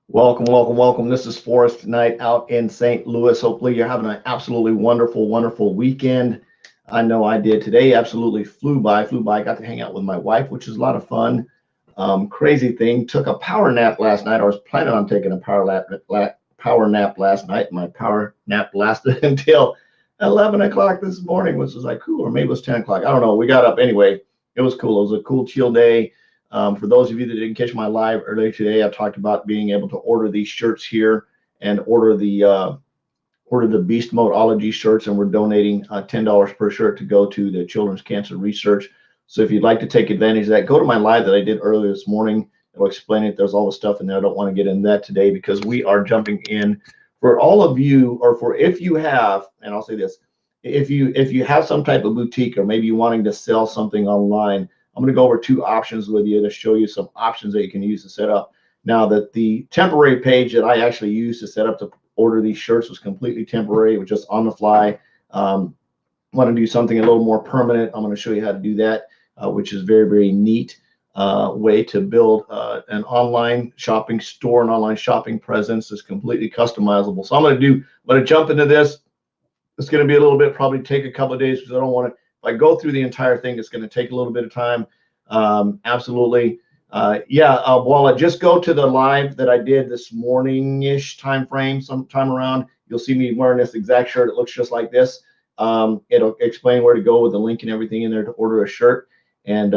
Welcome, welcome, welcome. This is Forrest Night out in St. Louis. Hopefully, you're having an absolutely wonderful, wonderful weekend. I know I did today. Absolutely flew by, flew by. Got to hang out with my wife, which is a lot of fun. Crazy thing. Took a power nap last night. I was planning on taking a power nap last night. My power nap lasted until 11 o'clock this morning, which was like cool, or maybe it was 10 o'clock. I don't know. We got up anyway. It was cool. It was a cool, chill day. For those of you that didn't catch my live earlier today, I talked about being able to order these shirts here and order the Beast Modeology shirts, and we're donating $10 per shirt to go to the Children's Cancer Research. So if you'd like to take advantage of that, go to my live that I did earlier this morning. It'll explain it. There's all the stuff in there. I don't want to get into that today because we are jumping in for all of you, or for if you have, and I'll say this, if you have some type of boutique, or maybe you wanting to sell something online, I'm going to go over two options with you to show you some options that you can use to set up. Now, that the temporary page that I actually used to set up to order these shirts was completely temporary. It was just on the fly. Want to do something a little more permanent, I'm going to show you how to do that, which is very, very neat way to build an online shopping store, an online shopping presence that's completely customizable. So I'm going to jump into this. It's going to be a little bit, probably take a couple of days because I don't want to, if I go through the entire thing, it's going to take a little bit of time. Absolutely. Walla, just go to the live that I did this morning-ish time frame, sometime around. You'll see me wearing this exact shirt. It looks just like this. It'll explain where to go with the link and everything in there to order a shirt, and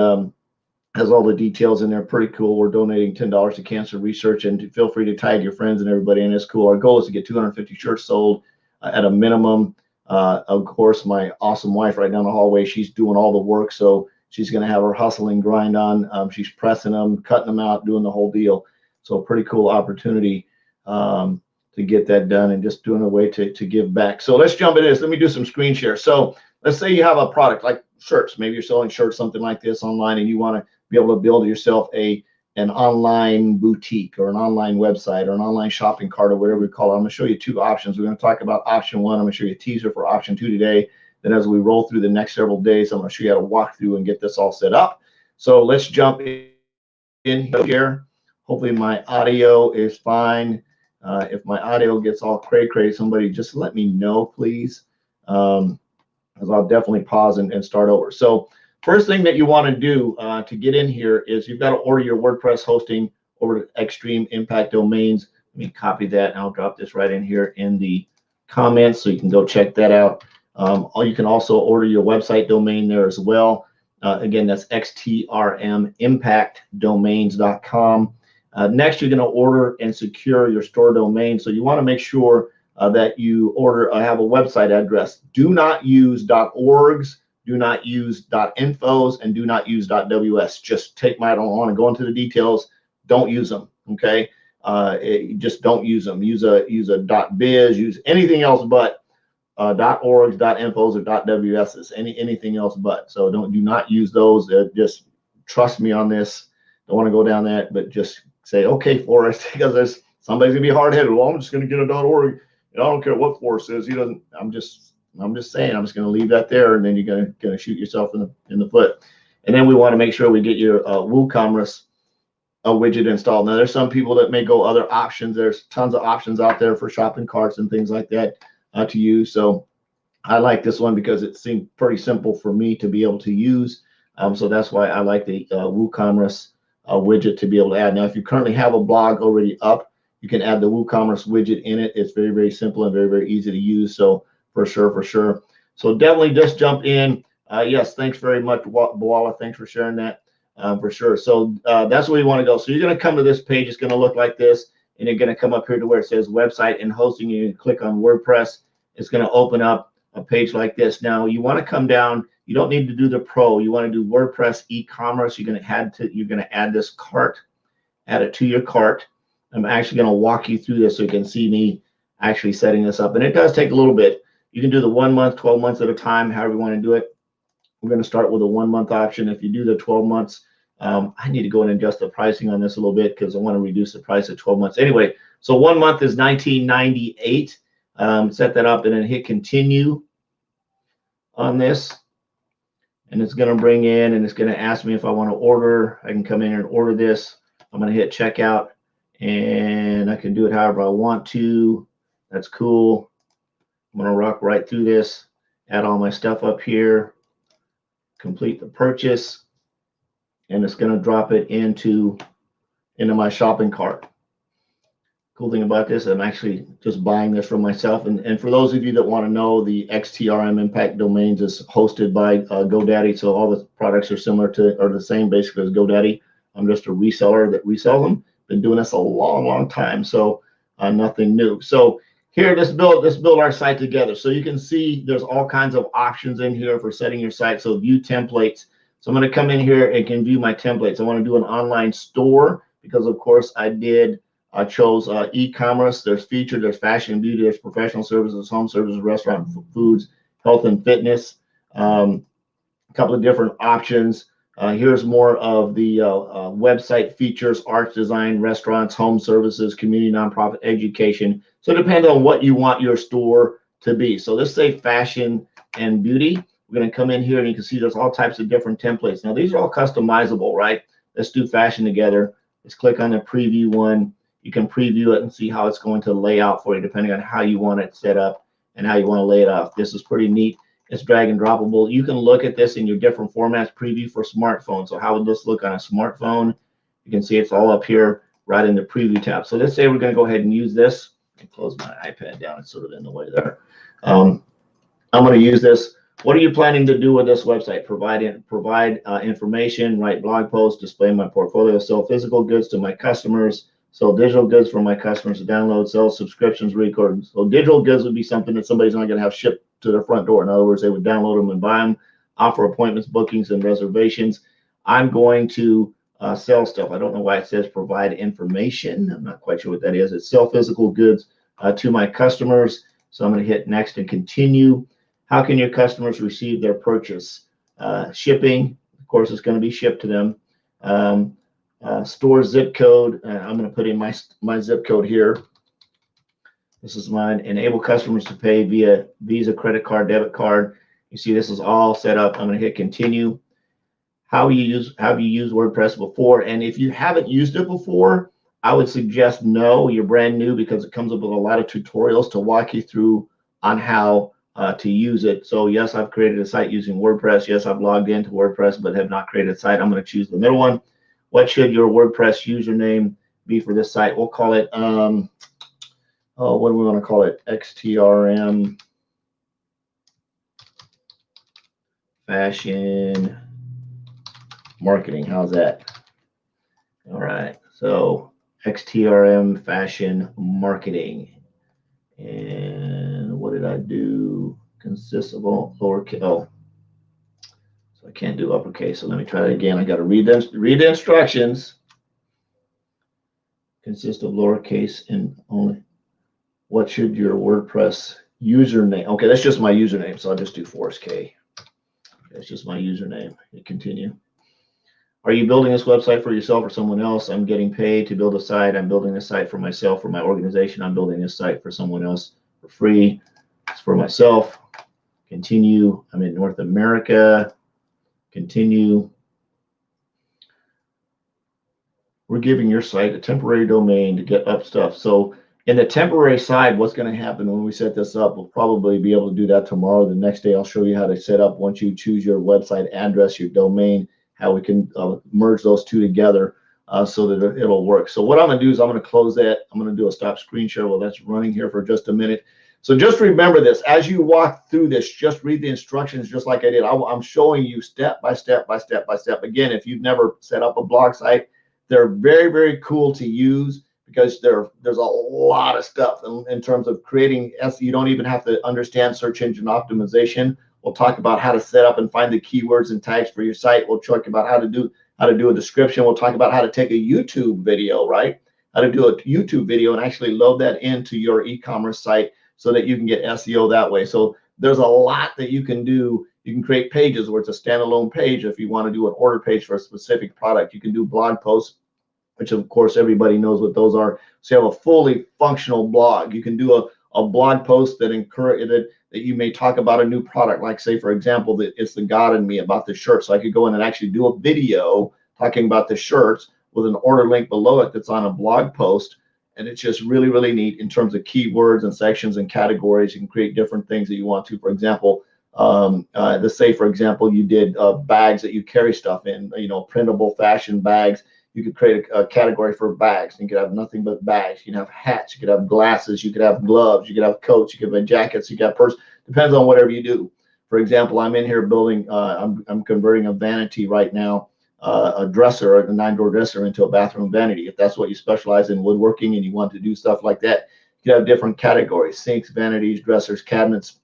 has all the details in there. Pretty cool. We're donating $10 to cancer research, and feel free to tag your friends and everybody in. It's cool. Our goal is to get 250 shirts sold at a minimum. Of course, my awesome wife right down the hallway, she's doing all the work, so she's going to have her hustle and grind on. She's pressing them, cutting them out, doing the whole deal. So pretty cool opportunity to get that done, and just doing a way to give back. So let's jump into this. Let me do some screen share. So let's say you have a product like shirts. Maybe you're selling shirts, something like this online, and you want to be able to build yourself an online boutique, or an online website, or an online shopping cart, or whatever we call it. I'm going to show you two options. We're going to talk about option one. I'm going to show you a teaser for option two today. Then as we roll through the next several days, I'm going to show you how to walk through and get this all set up. So let's jump in here. Hopefully my audio is fine. If my audio gets all cray, somebody just let me know, please. Because I'll definitely pause and start over. So first thing that you want to do to get in here is you've got to order your WordPress hosting over to Extreme Impact Domains. Let me copy that, and I'll drop this right in here in the comments so you can go check that out. Or you can also order your website domain there as well. Again, that's xtrmimpactdomains.com. Next, you're going to order and secure your store domain. So you want to make sure that you have a website address. Do not use .orgs. Do not use .infos, and do not use .ws. Just take I don't want to go into the details. Don't use them. Okay, just don't use them. Use a .biz. Use anything else but .orgs, .infos, or .ws's. Anything else but. So do not use those. Just trust me on this. Don't want to go down that, but just say okay, Forrest, because somebody's gonna be hard-headed. Well, I'm just gonna get a .org. I don't care what Forrest says. He doesn't. I'm just saying, I'm just going to leave that there, and then you're going to shoot yourself in the foot. And then we want to make sure we get your WooCommerce widget installed. Now, there's some people that may go other options. There's tons of options out there for shopping carts and things like that to use. So I like this one because it seemed pretty simple for me to be able to use. So that's why I like the WooCommerce widget to be able to add. Now, if you currently have a blog already up, you can add the WooCommerce widget in it. It's very, very simple and very, very easy to use. So for sure. So definitely just jump in. Yes, thanks very much, Boala. Thanks for sharing that for sure. So that's where you want to go. So you're going to come to this page. It's going to look like this, and you're going to come up here to where it says website and hosting. You click on WordPress. It's going to open up a page like this. Now you want to come down. You don't need to do the pro. You want to do WordPress e-commerce. You're going to add this cart, add it to your cart. I'm actually going to walk you through this so you can see me actually setting this up, and it does take a little bit. You can do the 1 month, 12 months at a time, however you want to do it. We're going to start with a 1 month option. If you do the 12 months, I need to go in and adjust the pricing on this a little bit because I want to reduce the price at 12 months. Anyway, so 1 month is $19.98. Set that up and then hit continue on this. And it's going to bring in, and it's going to ask me if I want to order. I can come in here and order this. I'm going to hit checkout, and I can do it however I want to. That's cool. I'm gonna rock right through this, add all my stuff up here, complete the purchase, and it's gonna drop it into my shopping cart. Cool thing about this, I'm actually just buying this for myself. And for those of you that want to know, the XTRM Impact Domains is hosted by GoDaddy. So all the products are similar to, or the same basically as GoDaddy. I'm just a reseller that resells them. Been doing this a long time. So nothing new. So here, let's build our site together. So you can see there's all kinds of options in here for setting your site. So view templates. So I'm going to come in here and can view my templates. I want to do an online store because of course I chose e-commerce. There's featured, there's fashion and beauty, there's professional services, home services, restaurant, foods, health and fitness. A couple of different options. Here's more of the website features, arts, design, restaurants, home services, community, nonprofit, education. So it depends on what you want your store to be. So let's say fashion and beauty. We're going to come in here and you can see there's all types of different templates. Now these are all customizable, right? Let's do fashion together. Let's click on the preview one. You can preview it and see how it's going to lay out for you depending on how you want it set up and how you want to lay it out. This is pretty neat. It's drag and droppable. You can look at this in your different formats. Preview for smartphone. So how would this look on a smartphone? You can see it's all up here right in the preview tab. So let's say we're going to go ahead and use this. I'll close my iPad down. It's sort of in the way there. I'm going to use this. What are you planning to do with this website? Provide information, write blog posts, display my portfolio, sell physical goods to my customers, sell digital goods for my customers to download, sell subscriptions, record. So digital goods would be something that somebody's not going to have shipped to their front door. In other words, they would download them and buy them, offer appointments, bookings, and reservations. I'm going to sell stuff. I don't know why it says provide information. I'm not quite sure what that is. It's sell physical goods to my customers. So I'm going to hit next and continue. How can your customers receive their purchase? Shipping, of course, it's going to be shipped to them. Store zip code. I'm going to put in my zip code here. This is mine. Enable customers to pay via Visa, credit card, debit card. You see this is all set up. I'm going to hit continue. Have you used WordPress before? And if you haven't used it before, I would suggest no, you're brand new, because it comes up with a lot of tutorials to walk you through on how to use it. So yes, I've created a site using WordPress. Yes, I've logged into WordPress, but have not created a site. I'm going to choose the middle one. What should your WordPress username be for this site? We'll call it, what do we want to call it? XTRM Fashion Marketing. How's that? All right. So XTRM Fashion Marketing. And what did I do? Consists of all lowercase. Oh, so I can't do uppercase. So let me try that again. I got to read the instructions. Consists of lowercase and only. What should your WordPress username? Okay, that's just my username. So I'll just do Forrest K. That's just my username. Continue. Are you building this website for yourself or someone else? I'm getting paid to build a site. I'm building a site for myself, for my organization. I'm building this site for someone else for free. It's for myself. Continue. I'm in North America. Continue. We're giving your site a temporary domain to get up stuff. So in the temporary side, what's going to happen when we set this up, we'll probably be able to do that tomorrow. The next day, I'll show you how to set up once you choose your website address, your domain, how we can merge those two together so that it'll work. So what I'm going to do is I'm going to close that. I'm going to do a stop screen share while that's running here for just a minute. So just remember this. As you walk through this, just read the instructions just like I did. I'm showing you step by step by step by step. Again, if you've never set up a blog site, they're very, very cool to use because there's a lot of stuff in terms of creating SEO. You don't even have to understand search engine optimization. We'll talk about how to set up and find the keywords and tags for your site. We'll talk about how to do a description. We'll talk about how to take a YouTube video, right? How to do a YouTube video and actually load that into your e-commerce site so that you can get SEO that way. So there's a lot that you can do. You can create pages where it's a standalone page. If you want to do an order page for a specific product, you can do blog posts, which of course everybody knows what those are. So you have a fully functional blog. You can do a blog post that that you may talk about a new product, like say for example that it's the God in Me about the shirt. So I could go in and actually do a video talking about the shirts with an order link below it that's on a blog post. And it's just really, really neat in terms of keywords and sections and categories. You can create different things that you want to. For example, let's say, for example, you did bags that you carry stuff in, printable fashion bags. You could create a category for bags. You could have nothing but bags. You could have hats. You could have glasses. You could have gloves. You could have coats. You could have jackets. You could have purse. Depends on whatever you do. For example, I'm in here building. I'm converting a vanity right now, a dresser, a 9-drawer dresser, into a bathroom vanity. If that's what you specialize in, woodworking, and you want to do stuff like that, you could have different categories: sinks, vanities, dressers, cabinets,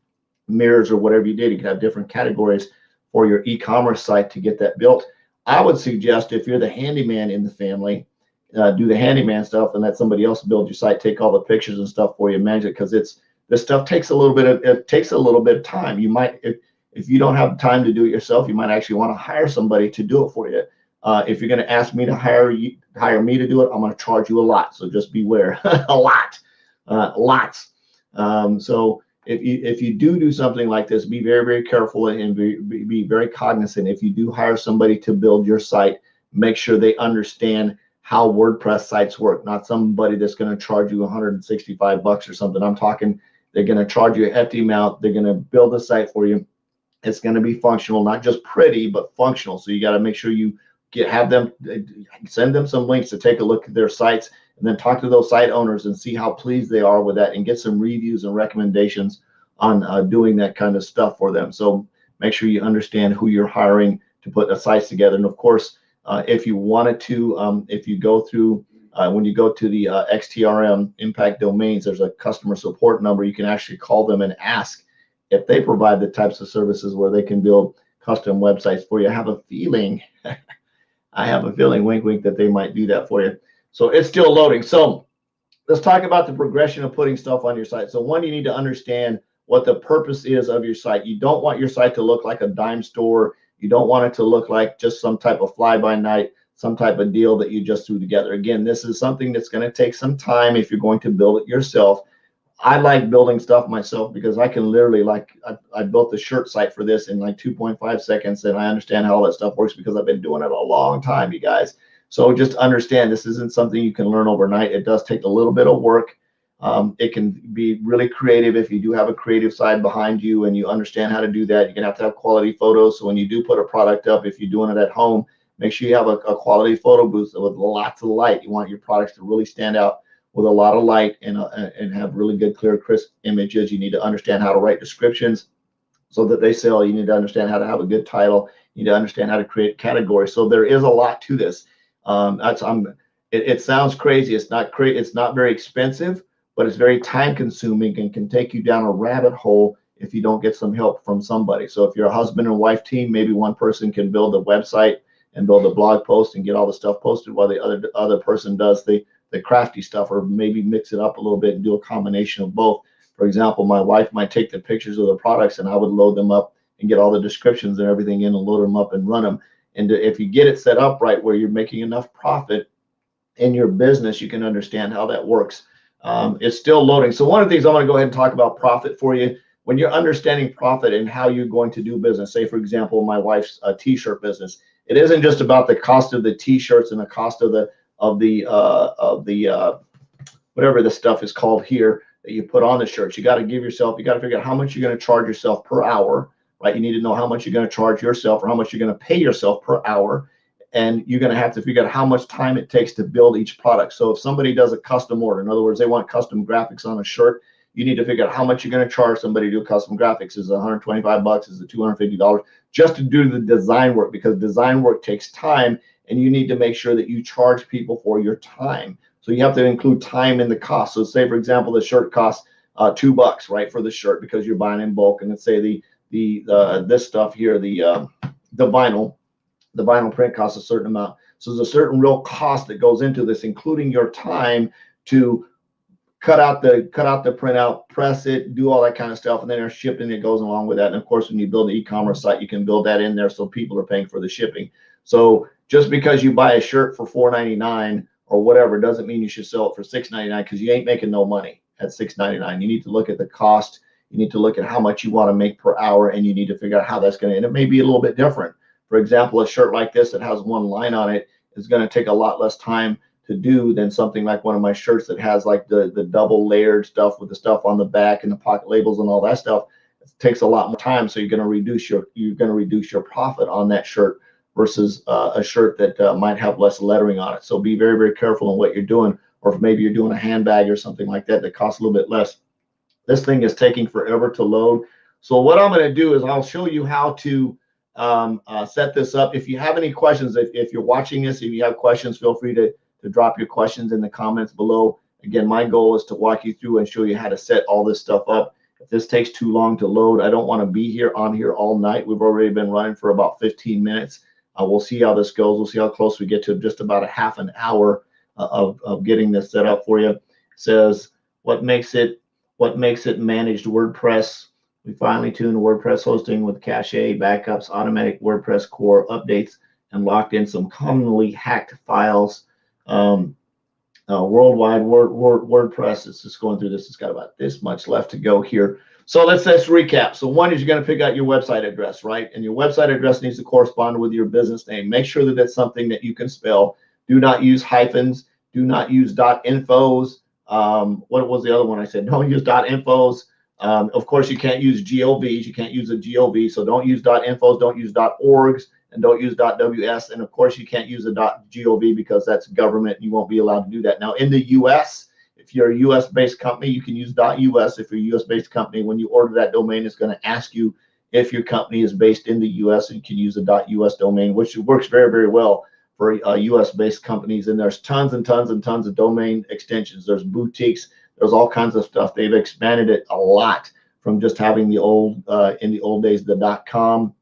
mirrors, or whatever you did. You could have different categories for your e-commerce site to get that built. I would suggest, if you're the handyman in the family, do the handyman stuff and let somebody else build your site, take all the pictures and stuff for you, manage it, because this stuff takes a little bit of time. You might, if you don't have time to do it yourself, you might actually want to hire somebody to do it for you. If you're going to ask me to hire me to do it, I'm going to charge you a lot. So just beware. A lot, lots. So if you do something like this, be very, very careful and be very cognizant. If you do hire somebody to build your site, make sure they understand how WordPress sites work. Not somebody that's going to charge you $165 or something. I'm talking, they're going to charge you a hefty amount. They're going to build a site for you. It's going to be functional, not just pretty, but functional. So you got to make sure you have them, send them some links to take a look at their sites, and then talk to those site owners and see how pleased they are with that, and get some reviews and recommendations on doing that kind of stuff for them. So make sure you understand who you're hiring to put the sites together. And of course, if you wanted to, if you go through, when you go to the XTRM Impact Domains, there's a customer support number. You can actually call them and ask if they provide the types of services where they can build custom websites for you. I have a feeling, wink, wink, that they might do that for you. So it's still loading. So let's talk about the progression of putting stuff on your site. So one, you need to understand what the purpose is of your site. You don't want your site to look like a dime store. You don't want it to look like just some type of fly-by-night, some type of deal that you just threw together. Again, this is something that's going to take some time if you're going to build it yourself. I like building stuff myself because I can literally, I built the shirt site for this in like 2.5 seconds, and I understand how all that stuff works because I've been doing it a long time, you guys. So just understand, this isn't something you can learn overnight. It does take a little bit of work. It can be really creative if you do have a creative side behind you and you understand how to do that. You're going to have quality photos. So when you do put a product up, if you're doing it at home, make sure you have a quality photo booth with lots of light. You want your products to really stand out with a lot of light and have really good, clear, crisp images. You need to understand how to write descriptions so that they sell. You need to understand how to have a good title. You need to understand how to create categories. So there is a lot to this. It sounds crazy. It's not very expensive, but it's very time consuming and can take you down a rabbit hole if you don't get some help from somebody. So if you're a husband and wife team, maybe one person can build a website and build a blog post and get all the stuff posted while the other person does the crafty stuff, or maybe mix it up a little bit and do a combination of both. For example, my wife might take the pictures of the products and I would load them up and get all the descriptions and everything in and load them up and run them. And if you get it set up right where you're making enough profit in your business, you can understand how that works. It's still loading. So one of the things I'm going to go ahead and talk about profit for you. When you're understanding profit and how you're going to do business, say, for example, my wife's t-shirt business, it isn't just about the cost of the t-shirts and the cost of the whatever the stuff is called here that you put on the shirts. You got to figure out how much you're going to charge yourself per hour, right? You need to know how much you're going to charge yourself or how much you're going to pay yourself per hour. And you're going to have to figure out how much time it takes to build each product. So if somebody does a custom order, in other words, they want custom graphics on a shirt, you need to figure out how much you're going to charge somebody to do custom graphics. Is it $125? Is it $250? Just to do the design work, because design work takes time, and you need to make sure that you charge people for your time. So you have to include time in the cost. So say, for example, the shirt costs $2, right, for the shirt because you're buying in bulk. And let's say this stuff here, the vinyl print costs a certain amount. So there's a certain real cost that goes into this, including your time to cut out the printout, press it, do all that kind of stuff, and then there's shipping that goes along with that. And of course, when you build an e-commerce site, you can build that in there so people are paying for the shipping. So just because you buy a shirt for $4.99 or whatever doesn't mean you should sell it for $6.99, because you ain't making no money at $6.99. You need to look at the cost. You need to look at how much you want to make per hour, and you need to figure out how that's going to, and it may be a little bit different. For example, a shirt like this that has one line on it, is going to take a lot less time to do than something like one of my shirts that has like the double layered stuff with the stuff on the back and the pocket labels and all that stuff. It takes a lot more time, so you're going to reduce your profit on that shirt versus a shirt that might have less lettering on it. So be very, very careful in what you're doing, or if maybe you're doing a handbag or something like that that costs a little bit less. This thing is taking forever to load. So what I'm going to do is I'll show you how to set this up. If you have any questions, if you're watching this, if you have questions, feel free to drop your questions in the comments below. Again, my goal is to walk you through and show you how to set all this stuff up. If this takes too long to load, I don't want to be here all night. We've already been running for about 15 minutes. We'll see how this goes. We'll see how close we get to just about a half an hour of getting this set up for you. It says what makes it managed WordPress. We finally tuned WordPress hosting with cache, backups, automatic WordPress core updates, and locked in some commonly hacked files. Worldwide WordPress. It's just going through this. It's got about this much left to go here. So let's recap. So one is you're going to pick out your website address, right? And your website address needs to correspond with your business name. Make sure that it's something that you can spell. Do not use hyphens. Do not use .infos. What was the other one I said? Don't use .infos. Of course, you can't use GOVs. You can't use a GOV. So don't use .infos. Don't use .orgs. And don't use .ws. And of course, you can't use a .gov because that's government. You won't be allowed to do that. Now, in the US, if you're a US-based company, you can use .us. If you're a US-based company, when you order that domain, it's going to ask you if your company is based in the US, and you can use a .us domain, which works very, very well for US-based companies. And there's tons and tons and tons of domain extensions. There's boutiques. There's all kinds of stuff. They've expanded it a lot from just having the old, in the old days, the .com.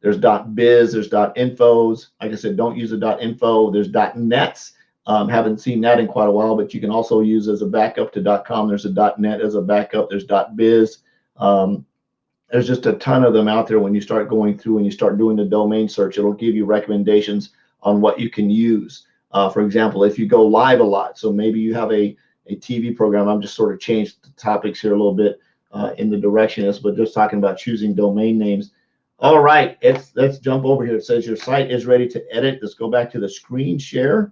There's .biz, there's .infos. Like I said, don't use a .info. There's .nets. Haven't seen that in quite a while, but you can also use as a backup to .com. There's a .net as a backup. There's .biz. There's just a ton of them out there. When you start going through and you start doing the domain search, it'll give you recommendations on what you can use. For example, if you go live a lot, so maybe you have a TV program. I'm just sort of changed the topics here a little bit in the direction of this, but just talking about choosing domain names. All right, let's jump over here. It says your site is ready to edit. Let's go back to the screen share.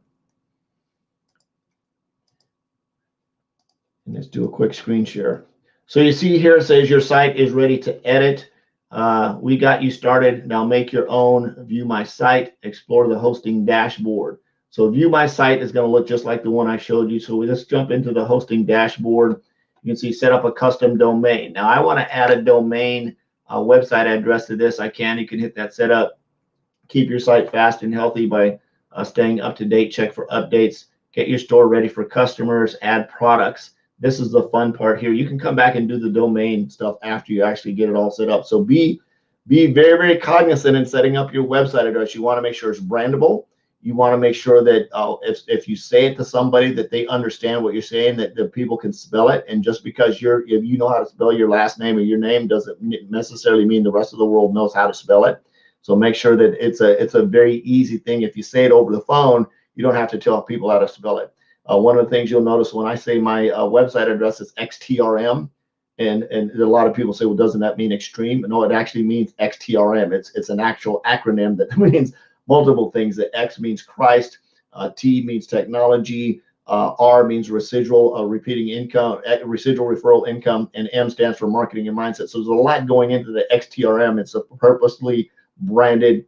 And let's do a quick screen share. So you see here, it says your site is ready to edit. We got you started. Now make your own. View my site. Explore the hosting dashboard. So view my site is going to look just like the one I showed you. So let's jump into the hosting dashboard. You can see set up a custom domain. Now I want to add a domain website address to this. I can. You can hit that setup. Keep your site fast and healthy by staying up to date. Check for updates. Get your store ready for customers. Add products. This is the fun part here. You can come back and do the domain stuff after you actually get it all set up. So be very, very cognizant in setting up your website address. You want to make sure it's brandable. You want to make sure that if you say it to somebody, that they understand what you're saying, that the people can spell it. And just because if you know how to spell your last name or your name doesn't necessarily mean the rest of the world knows how to spell it. So make sure that it's a very easy thing. If you say it over the phone, you don't have to tell people how to spell it. One of the things you'll notice when I say my website address is XTRM, and a lot of people say, well, doesn't that mean extreme? No, it actually means XTRM. It's an actual acronym that means multiple things. The X means Christ, T means technology, R means residual repeating income, residual referral income, and M stands for marketing and mindset. So there's a lot going into the XTRM. It's a purposely branded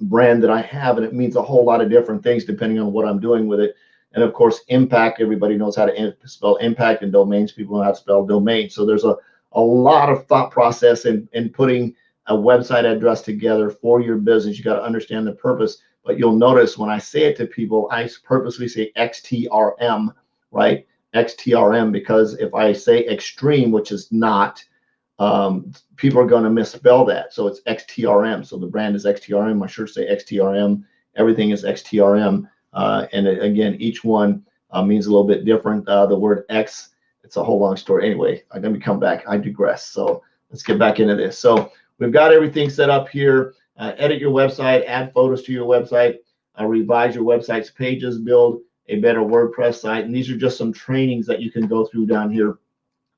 brand that I have, and it means a whole lot of different things depending on what I'm doing with it. And of course, impact, everybody knows how to spell impact, and domains, people know how to spell domain. So there's a lot of thought process in putting a website address together for your business. You got to understand the purpose. But you'll notice when I say it to people, I purposely say XTRM, right? XTRM, because if I say extreme, which is not, people are going to misspell that. So it's XTRM. So the brand is XTRM. My shirts say XTRM. Everything is XTRM. And again, each one means a little bit different. The word X, it's a whole long story. Anyway, let me come back. I digress. So let's get back into this. So we've got everything set up here. Edit your website, add photos to your website, revise your website's pages, build a better WordPress site. And these are just some trainings that you can go through down here.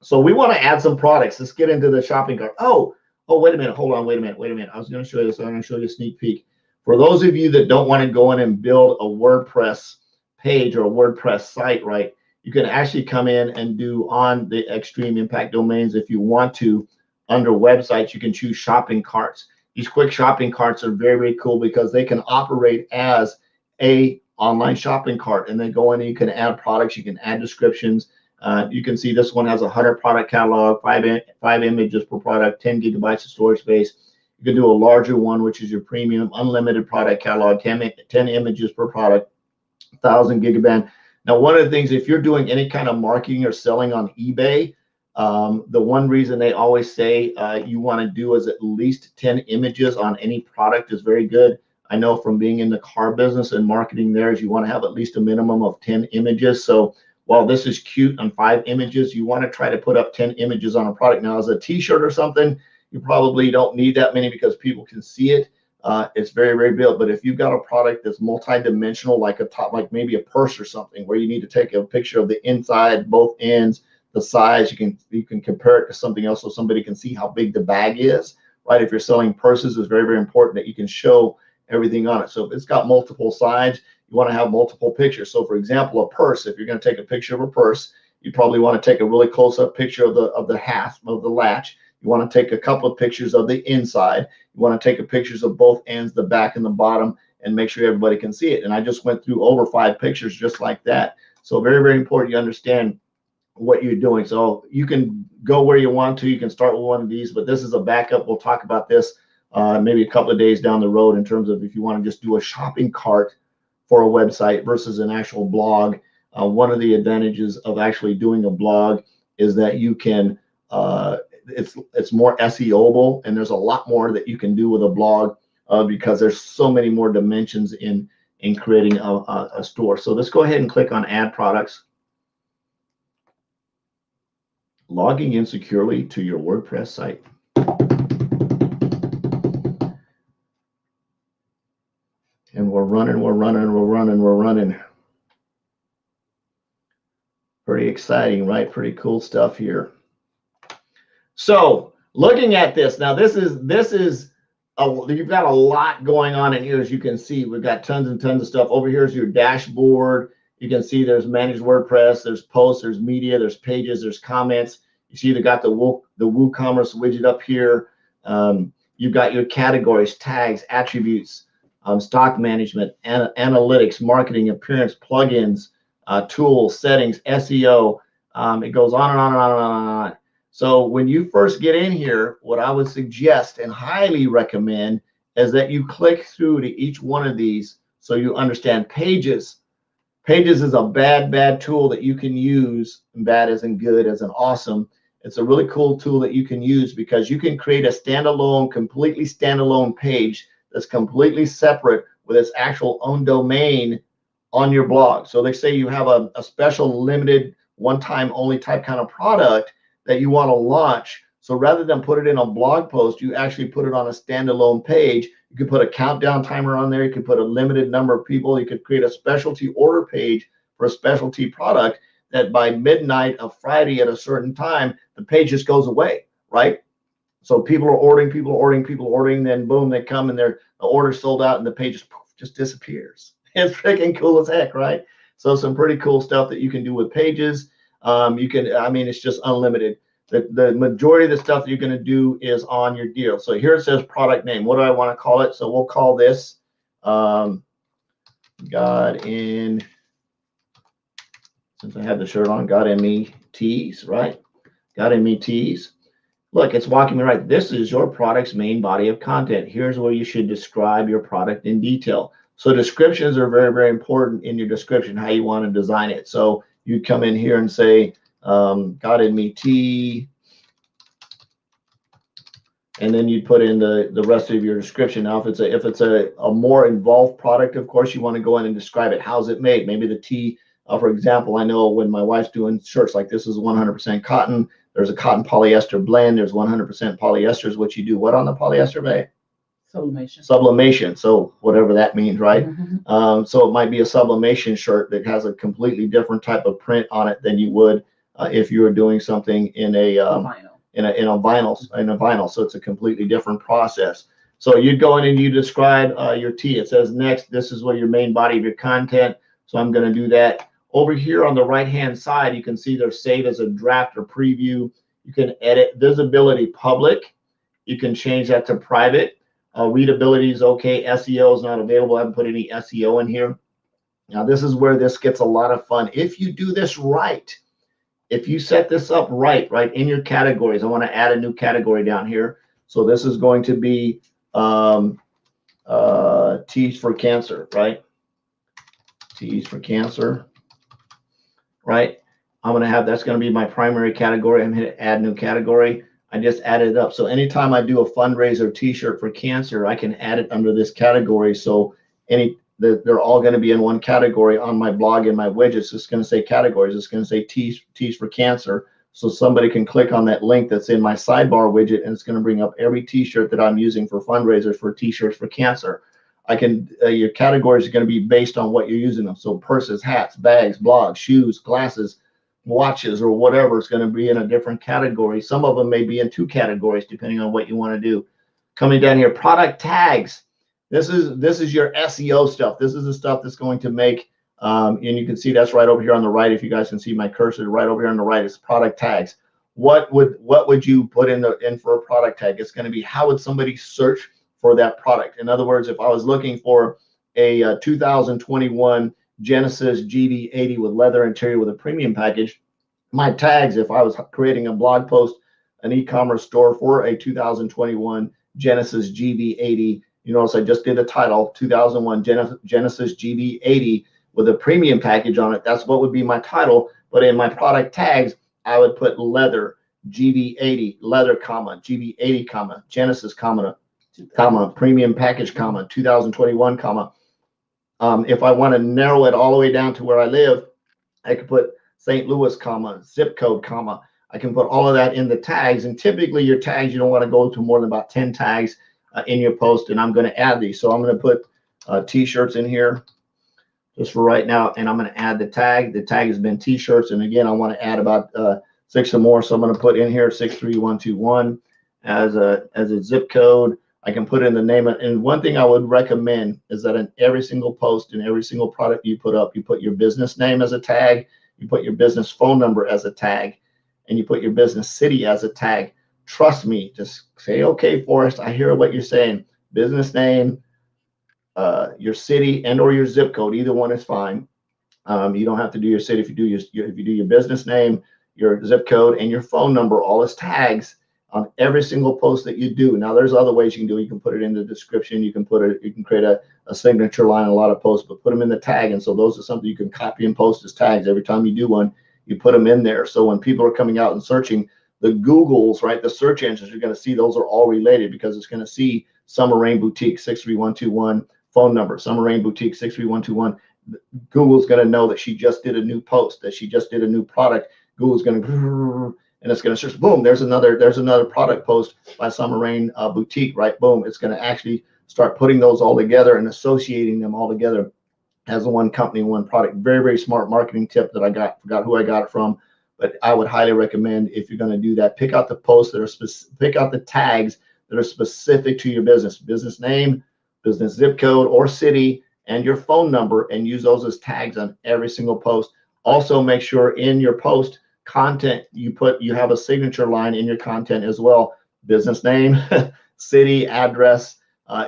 So we want to add some products. Let's get into the shopping cart. Oh, wait a minute. Hold on. Wait a minute. I was going to show you this. I'm going to show you a sneak peek. For those of you that don't want to go in and build a WordPress page or a WordPress site, right, you can actually come in and do on the Extreme Impact Domains if you want to. Under websites, you can choose shopping carts. These quick shopping carts are very, very cool because they can operate as a online shopping cart, and then go in and you can add products, you can add descriptions. You can see this one has a 100 product catalog, five images per product, 10 gigabytes of storage space. You can do a larger one, which is your premium unlimited product catalog, 10 images per product, 1,000 gigabyte. Now, one of the things, if you're doing any kind of marketing or selling on eBay, the one reason they always say you want to do is at least 10 images on any product is very good. I know from being in the car business and marketing there is you want to have at least a minimum of 10 images. So while this is cute on 5 images, you want to try to put up 10 images on a product. Now, as a t-shirt or something, you probably don't need that many because people can see it. It's very, very built. But if you've got a product that's multi-dimensional, like like maybe a purse or something, where you need to take a picture of the inside, both ends, the size, you can compare it to something else so somebody can see how big the bag is, right? If you're selling purses, it's very, very important that you can show everything on it. So if it's got multiple sides, you want to have multiple pictures. So for example, a purse, if you're going to take a picture of a purse, you probably want to take a really close-up picture of the hasp of the latch. You want to take a couple of pictures of the inside. You want to take pictures of both ends, the back and the bottom, and make sure everybody can see it. And I just went through over 5 pictures just like that. So very, very important you understand what you're doing. So you can go where you want to. You can start with one of these, but this is a backup. We'll talk about this maybe a couple of days down the road in terms of if you want to just do a shopping cart for a website versus an actual blog. One of the advantages of actually doing a blog is that you can it's more SEOable, and there's a lot more that you can do with a blog because there's so many more dimensions in creating a store. So let's go ahead and click on Add Products. Logging in securely to your WordPress site. And we're running. Pretty exciting, right? Pretty cool stuff here. So looking at this now, this is you've got a lot going on in here. As you can see, we've got tons and tons of stuff. Over here is your dashboard. You can see there's managed WordPress, there's posts, there's media, there's pages, there's comments. You see they got the WooCommerce widget up here. You've got your categories, tags, attributes, stock management, analytics, marketing, appearance, plugins, tools, settings, SEO. It goes on and on and on and on and on. So when you first get in here, what I would suggest and highly recommend is that you click through to each one of these so you understand pages. Pages is a bad tool that you can use, and bad as in good as in awesome. It's a really cool tool that you can use because you can create a standalone, completely standalone page that's completely separate with its actual own domain on your blog. So they say you have a special limited one-time only type kind of product that you want to launch. So rather than put it in a blog post, you actually put it on a standalone page. You can put a countdown timer on there. You can put a limited number of people. You could create a specialty order page for a specialty product that by midnight of Friday at a certain time, the page just goes away, right? So people are ordering, then boom, they come and the order's sold out and the page just disappears. It's freaking cool as heck, right? So some pretty cool stuff that you can do with pages. It's just unlimited. The majority of the stuff that you're going to do is on your deal. So here it says product name. What do I want to call it? So we'll call this God in, since I have the shirt on, God in Me Tees, right? God in Me Tees. Look, it's walking me right. This is your product's main body of content. Here's where you should describe your product in detail. So descriptions are very, very important in your description, how you want to design it. So you'd come in here and say, God in Me Tee, and then you'd put in the rest of your description. Now, if it's a more involved product, of course, you want to go in and describe it. How's it made? Maybe the tee, for example, I know when my wife's doing shirts like this is 100% cotton. There's a cotton polyester blend. There's 100% polyester is what you do. What on the polyester, babe? Sublimation. Sublimation. So whatever that means, right? Mm-hmm. So it might be a sublimation shirt that has a completely different type of print on it than you would if you were doing something in a vinyl. So it's a completely different process. So you go in and you describe your T. It says next, this is what your main body of your content. So I'm going to do that. Over here on the right-hand side, you can see there's save as a draft or preview. You can edit visibility public. You can change that to private. Readability is okay. SEO is not available. I haven't put any SEO in here. Now, this is where this gets a lot of fun. If you do this right, if you set this up right in your categories, I want to add a new category down here. So this is going to be T's for cancer, right? T's for cancer, right? I'm going to have, that's going to be my primary category. I'm going to add new category. I just added it up. So anytime I do a fundraiser t-shirt for cancer, I can add it under this category. So they're all going to be in one category on my blog and my widgets. It's going to say categories. It's going to say T's for cancer. So somebody can click on that link that's in my sidebar widget, and it's going to bring up every t-shirt that I'm using for fundraisers for t-shirts for cancer. I can, your categories are going to be based on what you're using them. So purses, hats, bags, blogs, shoes, glasses, watches, or whatever is going to be in a different category. Some of them may be in two categories depending on what you want to do. Coming down here, product tags. This is your SEO stuff. This is the stuff that's going to make, and you can see that's right over here on the right. If you guys can see my cursor right over here on the right, it's product tags. What would you put in for a product tag? It's going to be, how would somebody search for that product? In other words, if I was looking for a 2021 Genesis GV80 with leather interior with a premium package, my tags, if I was creating a blog post, an e-commerce store for a 2021 Genesis GV80, you notice I just did a title, 2001 Genesis GV80 with a premium package on it. That's what would be my title. But in my product tags, I would put leather, GV80, leather, comma, GV80, comma, Genesis, comma, premium package, comma, 2021, comma. If I want to narrow it all the way down to where I live, I could put St. Louis, comma, zip code, comma. I can put all of that in the tags. And typically your tags, you don't want to go to more than about 10 tags in your post. And I'm going to add these. So I'm going to put t-shirts in here just for right now. And I'm going to add the tag. The tag has been t-shirts. And again, I want to add about 6 or more. So I'm going to put in here 63121 as a zip code. I can put in the name. And one thing I would recommend is that in every single post and every single product you put up, you put your business name as a tag, you put your business phone number as a tag, and you put your business city as a tag. Trust me, just say, okay, Forrest, I hear what you're saying. Business name, your city and or your zip code, either one is fine. You don't have to do your city. If you do your business name, your zip code, and your phone number, all as tags on every single post that you do. Now, there's other ways you can do it. You can put it in the description. You can create a signature line in a lot of posts, but put them in the tag. And so those are something you can copy and post as tags. Every time you do one, you put them in there. So when people are coming out and searching, the Googles, right, the search engines, you're going to see those are all related, because it's going to see Summer Rain Boutique 63121 phone number, Summer Rain Boutique 63121. Google's going to know that she just did a new post, that she just did a new product. Google's going to, and it's going to search, boom, there's another product post by Summer Rain Boutique, right? Boom, it's going to actually start putting those all together and associating them all together as one company, one product. Very, very smart marketing tip that I forgot who I got it from, but I would highly recommend, if you're going to do that, pick out the posts that are specific, pick out the tags that are specific to your business name, business zip code or city, and your phone number, and use those as tags on every single post. Also, make sure in your post content you have a signature line in your content as well. Business name, city, address.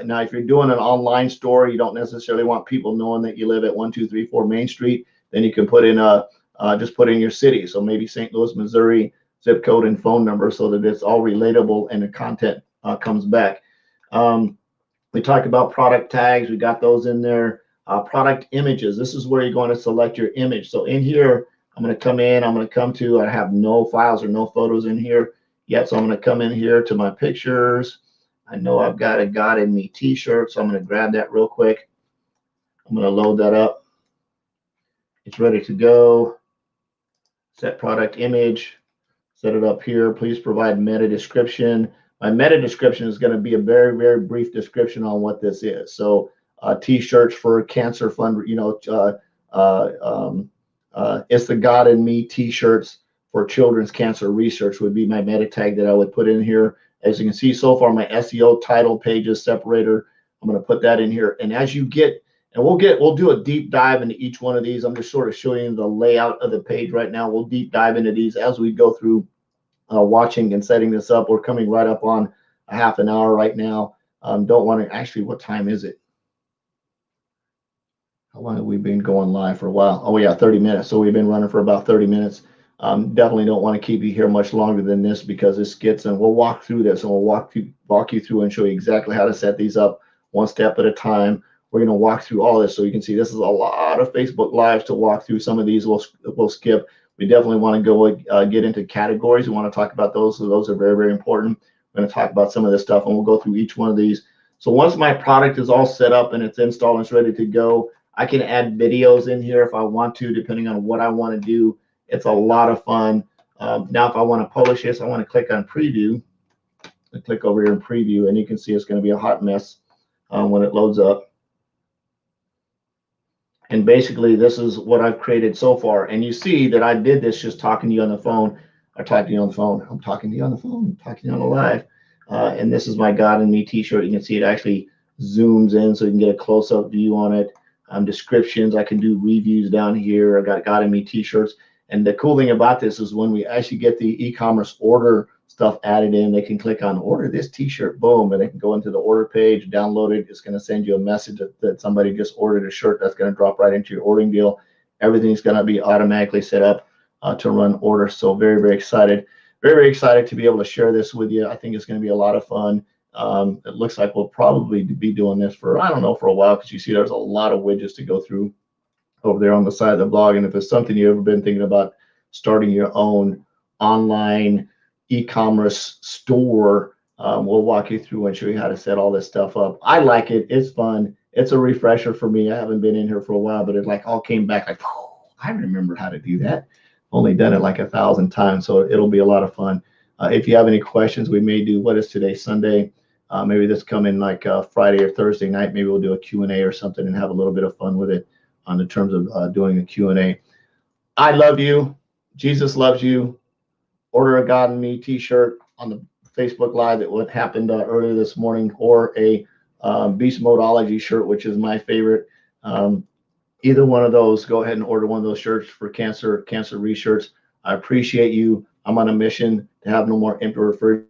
Now, if you're doing an online store, you don't necessarily want people knowing that you live at 1234 Main Street. Then you can put in just put in your city. So maybe St. Louis, Missouri, zip code and phone number, so that it's all relatable and the content comes back. We talked about product tags. We got those in there. Product images. This is where you're going to select your image. So in here, I'm going to come in. I'm going to come to, I have no files or no photos in here yet. So I'm going to come in here to my pictures. I know I've got a God in Me t-shirt, so I'm going to grab that real quick. I'm going to load that up. It's ready to go. Set product image. Set it up here. Please provide meta description. My meta description is going to be a very, very brief description on what this is. So t-shirts for cancer fund, it's the God in Me t-shirts for children's cancer research would be my meta tag that I would put in here. As you can see so far, my SEO title pages separator, I'm going to put that in here. And as you get, and we'll do a deep dive into each one of these. I'm just sort of showing you the layout of the page right now. We'll deep dive into these as we go through watching and setting this up. We're coming right up on a half an hour right now. Don't want to, actually, what time is it? How long have we been going live for a while? Oh yeah, 30 minutes. So we've been running for about 30 minutes. Definitely don't want to keep you here much longer than this because this gets, and we'll walk through this and we'll walk you through and show you exactly how to set these up one step at a time. We're going to walk through all this so you can see this is a lot of Facebook Lives to walk through. Some of these we'll skip. We definitely want to go get into categories. We want to talk about those. So those are very, very important. We're going to talk about some of this stuff and we'll go through each one of these. So once my product is all set up and it's installed and it's ready to go, I can add videos in here if I want to, depending on what I want to do. It's a lot of fun. Now, if I want to publish this, I want to click on preview. I click over here in preview, and you can see it's going to be a hot mess when it loads up. And basically, this is what I've created so far. And you see that I did this just talking to you on the phone. I'm talking to you on the phone. I'm talking to you on the phone. I'm talking to you on the live. And this is my God and Me t-shirt. You can see it actually zooms in so you can get a close-up view on it. Descriptions, I can do reviews down here. I got God and Me t-shirts. And the cool thing about this is when we actually get the e-commerce order stuff added in, they can click on order this t-shirt, boom, and they can go into the order page, download it. It's going to send you a message that somebody just ordered a shirt. That's going to drop right into your ordering deal. Everything's going to be automatically set up to run orders. So very, very excited. Very, very excited to be able to share this with you. I think it's going to be a lot of fun. It looks like we'll probably be doing this for, I don't know, for a while, because you see there's a lot of widgets to go through over there on the side of the blog. And if it's something you've ever been thinking about starting your own online e-commerce store, we'll walk you through and show you how to set all this stuff up. I like it. It's fun. It's a refresher for me. I haven't been in here for a while, but it like all came back like, oh, I remember how to do that. Only done it like 1,000 times, so it'll be a lot of fun. If you have any questions, we may do, what is today, Sunday? Maybe this come in like Friday or Thursday night. Maybe we'll do a Q&A or something and have a little bit of fun with it on the terms of doing a Q&A. I love you. Jesus loves you. Order a God and Me t-shirt on the Facebook Live that what happened earlier this morning, or a Beast Modology shirt, which is my favorite. Either one of those, go ahead and order one of those shirts for cancer re-shirts. I appreciate you. I'm on a mission to have no more empty refrigerators,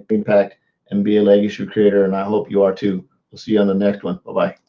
impact, and be a legacy creator, and I hope you are too. We'll see you on the next one. Bye-bye.